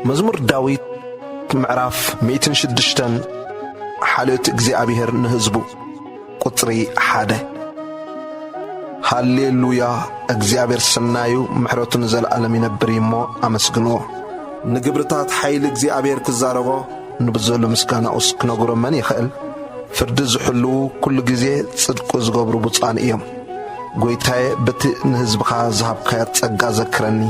مزمور داويت معراف 106 حالت እግዚአብሔር ንህዝቡ ቁጥሪ 1 ሃሌሉያ እግዚአብሔር ሰናዩ ምሕረቱን ዘለዓለም ይነብር ይሞ አመስግኖ ንግብርታት ኃይል እግዚአብሔር ክዛረቦ ንብዘሉ ምስጋናኡስ ክነግሮ መን ይኽእል ፍርድ ዝሕሉ ኩሉ ግዜ ጽድቁ ዝገብሩ ብፃን እዮም ጎይታዬ በቲ ንህዝብኻ ዝሃብካዮ ጸጋ ዘክረኒ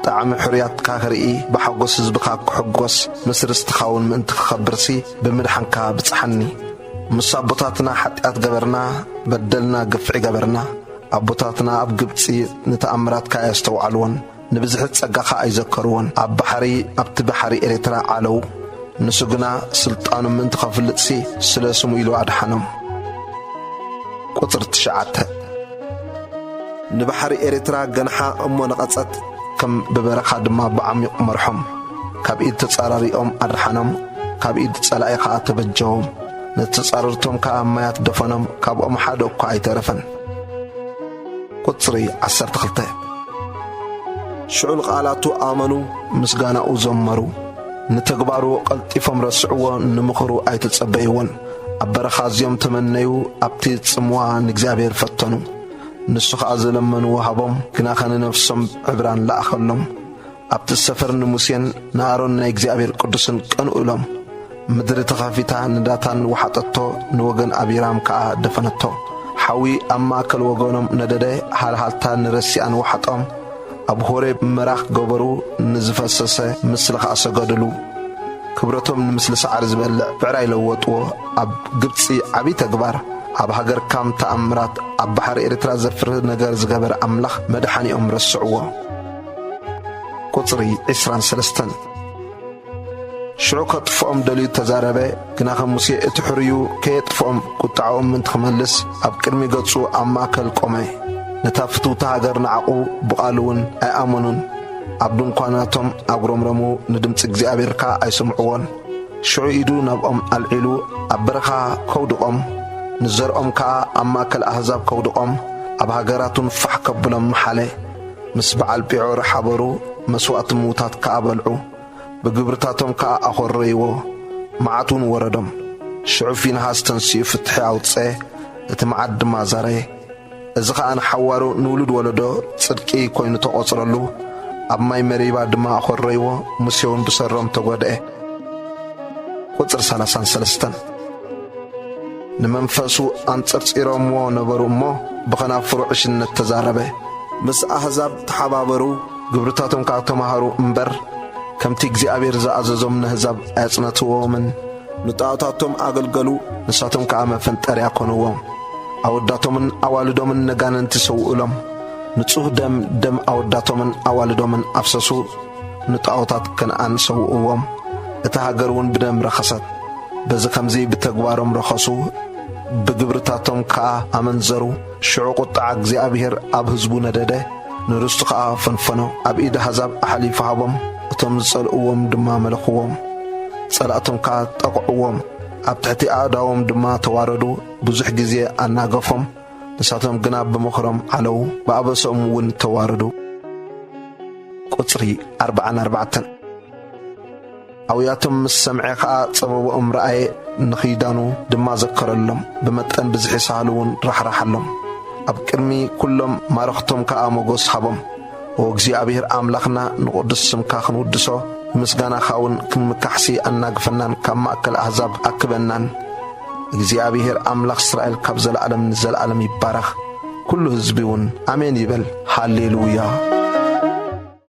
ጣዕሚ ሕርያትካ ክርኢ ብሓጎስ ህዝብኻ ክሕጎስ ምስርስትኻውን ምእንቲ ክኸብርሲ ብምድሓንካ ብፅሓኒ ምስ ኣቦታትና ሓጢኣት ገበርና በደልና ግፍዒ ገበርና ኣቦታትና ኣብ ግብፂ ንተኣምራትካ የስተውዓልዎን ንብዝሕት ጸጋኻ ኣይዘከርዎን ኣብ ባሕሪ ኣብቲ ባሕሪ ኤርትራ ዓለው ንሱ ግና ስልጣኑ ምእንቲ ኸፍልጥሲ ስለ ስሙ ኢሉ ኣድሓኖም ቁጥር 9 ንባሕሪ ኤርትራ ገንሓ እሞ ነቐጸት ከም በበረኻ ድማ ብዓሚቕ መርሖም ካብ ኢድ ተጻራሪኦም ኣድሓኖም ካብ ኢድ ጸላኢ ኸኣ ተበጀዎም ነተጻረርቶም ከዓ ማያት ደፈኖም ካብኦም ሓደ እኳ ኣይተረፈን ቁጥሪ 12 ሽዑል ቃላቱ ኣመኑ ምስጋናኡ ዘመሩ ንተግባሩ ቀልጢፎም ረስዕዎ ንምኽሩ ኣይተጸበይዎን ኣብ በረኻ እዚኦም ተመነዩ ኣብቲ ጽምዋ ንእግዚአብሔር ፈተኑ ንሱ ኸኣ ዘለመኑ ወሃቦም ግና ኸነነፍሶም ዕብራን ለኣኸሎም ኣብቲ ሰፈር ንሙሴን ንኣሮን ናይ እግዚአብሔር ቅዱስን ቀንኡ ኢሎም ምድሪ ተኸፊታ ንዳታን ወሓጠቶ ንወገን ኣቢራም ከዓ ደፈነቶ ሓዊ ኣብ ማእከል ወገኖም ነደደ ሃልሃልታ ንረሲኣን ወሓጦም ኣብ ሆሬብ መራኽ ገበሩ ንዝፈሰሰ ምስሊ ኸኣ ሰገድሉ ክብረቶም ንምስሊ ሰዓር ዝበልዕ ብዕራይ ለወጥዎ ኣብ ግብፂ ዓብይ ተግባር ኣብ ሃገር ካም ተኣምራት ኣብ ባሕሪ ኤርትራ ዘፍር ነገር ዝገበረ ኣምላኽ መድሓኒኦም ረስዕዎ ቁጥሪ 23 ሽዑ ከጥፍኦም ደልዩ ተዛረበ ግና ኸም ሙሴ እቲ ሕርዩ ከየጥፍኦም ቁጣዖም እንትኽመልስ ኣብ ቅድሚ ገጹ ኣብ ማእከል ቆመ ነታ ፍትውቲ ሃገር ንዓቑ ብቓልውን ኣይኣመኑን ኣብ ድንኳናቶም ኣጉረምረሙ ንድምፂ እግዚኣብሔርካ ኣይሰምዕዎን ሽዑ ኢዱ ናብኦም ኣልዒሉ ኣብ በረኻ ከውድቖም ንዘርኦም ከዓ ኣብ ማእከል ኣሕዛብ ከውድቖም ኣብ ሃገራቱን ፋሕ ከብሎም መሓለ ምስ በዓል ጲዖር ሓበሩ መስዋዕቲ ምዉታት ከዓ በልዑ ብግብርታቶም ከዓ ኣኾረይዎ መዓቱን ወረዶም ሽዑ ፊንሃስ ተንስኡ ፍትሒ ኣውፅአ እቲ መዓት ድማ ዛረየ እዚ ከዓ ንሓዋሩ ንውሉድ ወለዶ ጽድቂ ኮይኑ ተቖጽረሉ ኣብ ማይ መሪባ ድማ ኣኾረይዎ ሙሴውን ብሰሮም ተጐድአ ቁጥር 33 ንመንፈሱ ኣንጸርጺሮምዎ ነበሩ እሞ ብኸናፍሩ ዕሽነት ተዛረበ ምስ ኣሕዛብ ተሓባበሩ ግብርታቶም ከዓ ተማሃሩ እምበር ከምቲ እግዚአብሔር ዝኣዘዞም ንህዛብ ኣያጽነትዎምን ንጣዖታቶም ኣገልገሉ ንሳቶም ከዓ መፈንጠርያ ኮንዎም ኣወዳቶምን ኣዋልዶምን ነጋነንቲ ሰውኡሎም ንጹህ ደም ኣወዳቶምን ኣዋልዶምን ኣፍሰሱ ንጣዖታት ከነኣን ሰውኡዎም እቲ ሃገር እውን ብደም ረኸሰት በዚ ከምዚ ብተግባሮም ረኸሱ ብግብርታቶም ከዓ ኣመንዘሩ ሽዑ ቁጣዕ እግዚአብሔር ኣብ ህዝቡ ነደደ ንርስቱ ከዓ ፈንፈኖ ኣብ ኢድ ኣሕዛብ ኣሓሊፉ ሃቦም እቶም ዝጸልእዎም ድማ መለኽዎም ጸላእቶም ከዓ ጠቕዕዎም ኣብ ትሕቲ ኣእዳዎም ድማ ተዋረዱ ብዙሕ ግዜ ኣናገፎም ንሳቶም ግና ብምኽሮም ዓለው ብኣበሶም እውን ተዋረዱ ቁጽሪ 44 ኣውያቶም ምስ ሰምዐ ከዓ ጸበቦኦም ረኣየ ንኺዳኑ ድማ ዘከረሎም ብመጠን ብዝሒሳሃሉውን ራሕራሓሎም ኣብ ቅድሚ ኩሎም ማረኽቶም ከዓ ሞጎስ ሃቦም ወእግዚአብሔር ኣምላኽና ንቕዱስ ስምካ ክንውድሶ ምስጋናኻውን ክንምካሕሲ ኣናግፈናን ካብ ማእከል ኣሕዛብ ኣክበናን እግዚአብሔር ኣምላኽ እስራኤል ካብ ዘለዓለም ንዘለዓለም ይባረኽ ኩሉ ህዝቢ እውን ኣሜን ይበል ሃሌሉያ